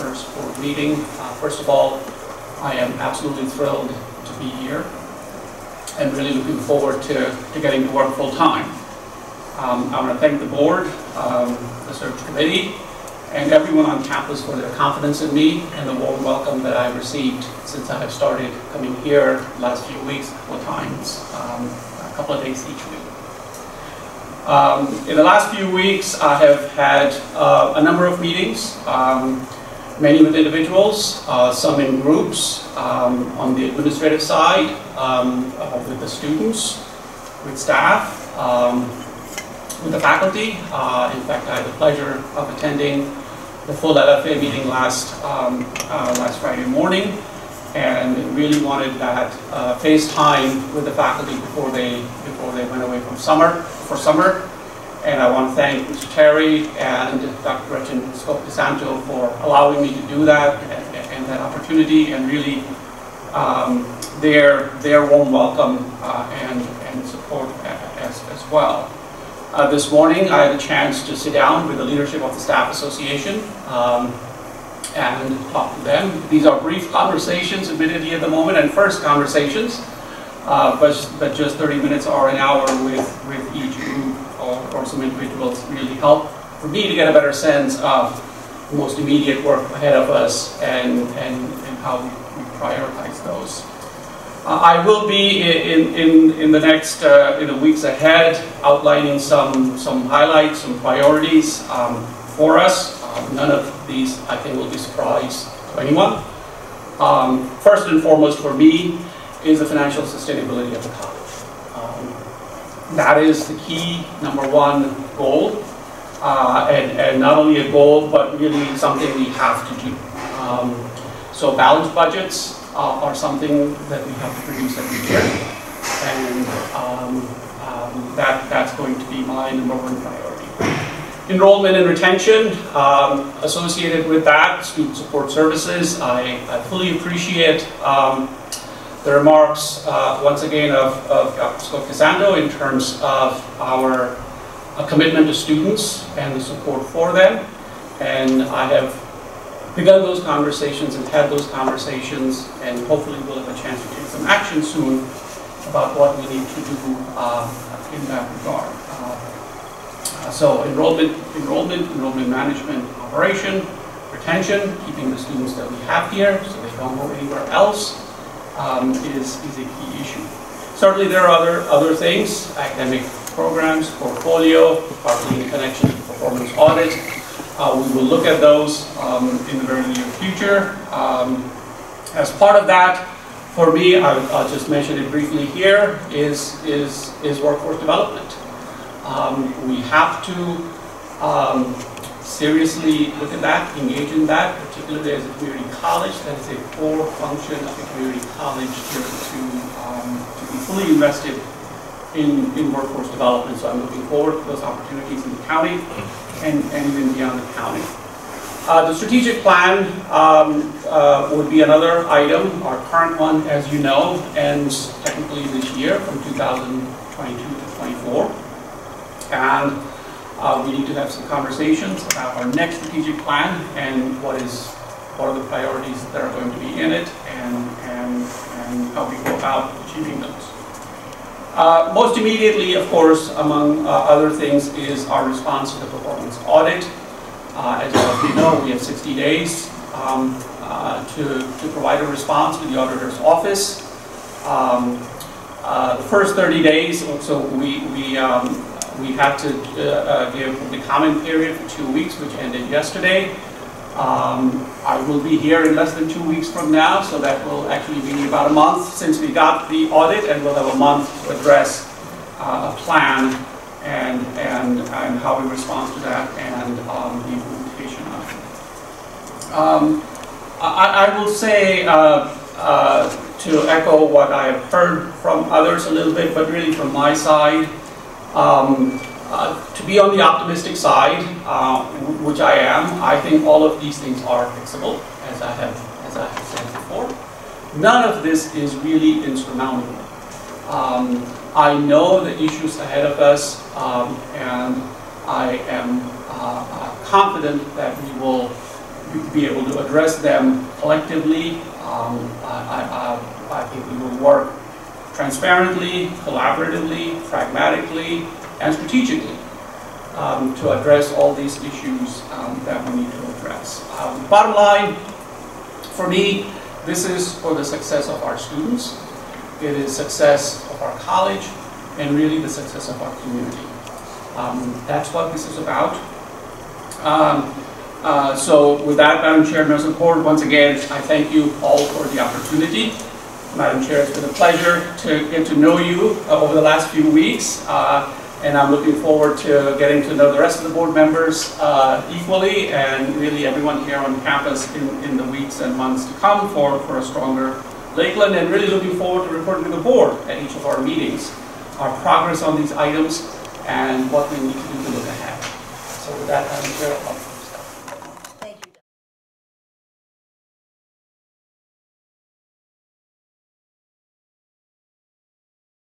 first board meeting. First of all, I am absolutely thrilled to be here and really looking forward to getting to work full time. I want to thank the board, the search committee, and everyone on campus for their confidence in me and the warm welcome that I've received since I have started coming here the last few weeks, a couple of times, a couple of days each week. In the last few weeks, I have had a number of meetings, many with individuals, some in groups, on the administrative side, with the students, with staff, with the faculty. In fact, I had the pleasure of attending the full LFA meeting last Friday morning, and really wanted that face time with the faculty before they went away for summer. And I want to thank Mr. Terry and Dr. Gretchen Scott-DeSanto for allowing me to do that and that opportunity, and really their warm welcome and support as well. This morning I had a chance to sit down with the leadership of the Staff Association and talk to them. These are brief conversations, admittedly at the moment, and first conversations, but just 30 minutes or an hour with each group or some individuals really help for me to get a better sense of the most immediate work ahead of us and how we prioritize those. I will be in the next in the weeks ahead outlining some highlights, some priorities for us. None of these, I think, will be a surprise to anyone. First and foremost for me is the financial sustainability of the college. That is the key number one goal, and not only a goal, but really something we have to do. So balanced budgets are something that we have to produce every year, and that's going to be my number one priority. Enrollment and retention associated with that, student support services. I fully appreciate the remarks once again of Dr. Scott-DeSanto in terms of our commitment to students and the support for them, and I have begun those conversations and had those conversations, and hopefully we'll have a chance to take some action soon about what we need to do in that regard. So enrollment management, operation, retention, keeping the students that we have here so they don't go anywhere else is a key issue. Certainly there are other things, academic programs, portfolio, partly in connection to performance audit. We will look at those in the very near future. As part of that, for me, I'll just mention it briefly here, is workforce development. We have to seriously look at that, engage in that, particularly as a community college. That is a core function of a community college to be fully invested in workforce development. So I'm looking forward to those opportunities in the county and even beyond the county. The strategic plan would be another item. Our current one, as you know, ends technically this year from 2022 to 24. And we need to have some conversations about our next strategic plan and what are the priorities that are going to be in it, and how we go about achieving those. Most immediately, of course, among other things, is our response to the performance audit. As all of you know, we have 60 days to provide a response to the auditor's office. The first 30 days, so we had to give the comment period for 2 weeks, which ended yesterday. I will be here in less than 2 weeks from now, so that will actually be about a month since we got the audit, and we'll have a month to address a plan and how we respond to that and the implementation of it. I will say, to echo what I have heard from others a little bit, but really from my side, to be on the optimistic side, which I am, I think all of these things are fixable, as I have said before. None of this is really insurmountable. I know the issues ahead of us, and I am confident that we will be able to address them collectively. I think we will work transparently, collaboratively, pragmatically, and strategically to address all these issues that we need to address. Bottom line, for me, this is for the success of our students. It is success of our college, and really the success of our community. That's what this is about. So with that, Madam Chair, members of the board, once again, I thank you all for the opportunity. Madam Chair, it's been a pleasure to get to know you over the last few weeks, and I'm looking forward to getting to know the rest of the board members equally, and really everyone here on campus in the weeks and months to come for a stronger Lakeland, and really looking forward to reporting to the board at each of our meetings, our progress on these items, and what we need to do to look ahead. So with that, Madam Chair,